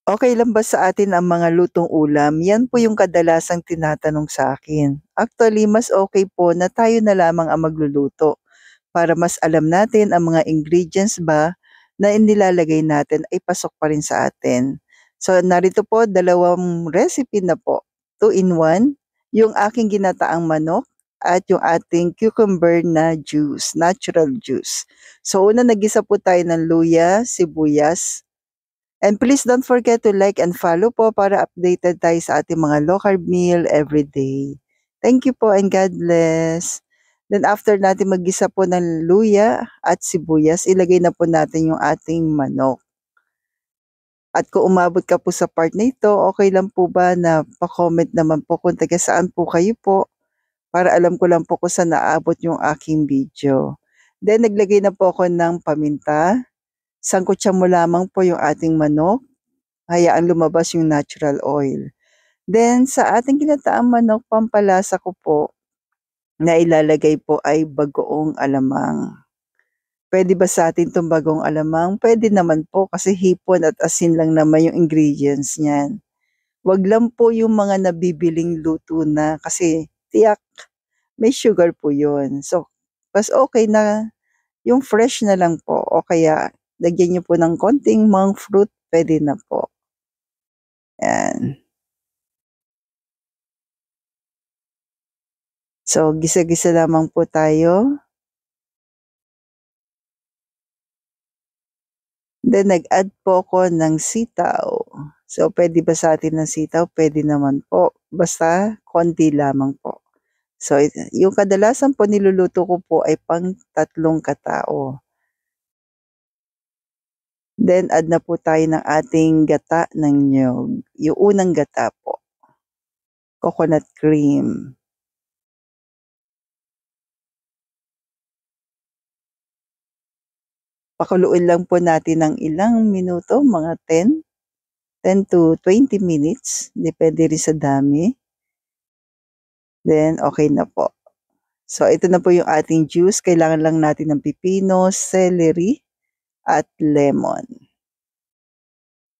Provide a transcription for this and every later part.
Okey lang ba sa atin ang mga lutong ulam? Yan po yung kadalasang tinatanong sa akin. Actually, mas okey po na tayo na lamang ang magluluto para mas alam natin ang mga ingredients ba na inilalagay natin ay pasok pa rin sa atin. So, narito po 2 recipe na po, 2 in 1, yung aking ginataang manok at yung ating cucumber na juice, natural juice. So, una naggisa po tayo ng luya, sibuyas, and please don't forget to like and follow po para updated tayo sa ating mga low carb meal everyday. Thank you po and God bless. Then after natin maggisa po ng luya at sibuyas, ilagay na po natin yung ating manok. At kung umabot ka po sa part na ito, okay lang po ba na pa-comment naman po kung taga saan po kayo po para alam ko lang po kung saan naabot yung aking video. Then naglagay na po ako ng paminta, sangkutsa mo lamang po yung ating manok, hayaang lumabas yung natural oil. Then sa ating ginataang manok, pampalasa ko po na ilalagay po ay bagoong alamang. Puwede ba sa atin 'tong bagoong alamang? Puwede naman po kasi hipon at asin lang naman yung ingredients niyan. 'Wag lang po yung mga nabibiling luto na kasi tiyak may sugar po yun. So, mas okey na yung fresh na lang po o kaya lagyan niyo po ng konting monk fruit, puwede na po, 'yan. So, gisa-gisa lamang po tayo. Then nag-add po ako ng sitaw. So, puwede ba sa atin ng sitaw? Puwede naman po, basta konti lamang po. So, yung kadalasan po niluluto ko po ay pang-3 katao. Then add na po tayo ng ating gata ng niyog, yung unang gata po, coconut cream. Pakuluin lang po natin ng ilang minuto, mga 10 to 20 minutes, depende rin sa dami. Then okey na po. So ito na po yung ating juice, kailangan lang natin ng pipino, celery, at lemon.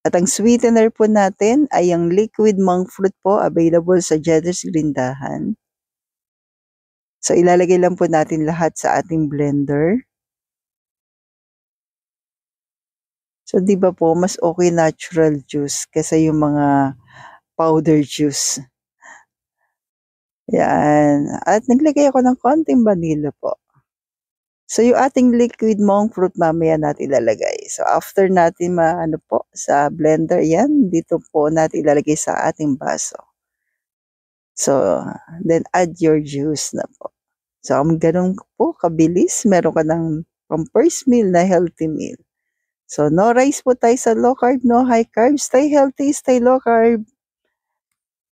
At ang sweetener po natin ay ang liquid monk fruit po, available sa Jeddar's Grindahan. So ilalagay lang po natin lahat sa ating blender. So 'di ba po mas okey natural juice kaysa yung mga powder juice. 'Yan, at naglagay ako ng konting vanilla po. So yung ating liquid monk fruit mamaya natin ilalagay. So after natin maano po sa blender 'yan, dito po natin ilalagay sa ating baso. So, then add your juice na po. So gano'n po kabilis, meron ka ng pang first meal na healthy meal. So no rice po tayo sa low carb, no high carb, stay healthy, stay low carb.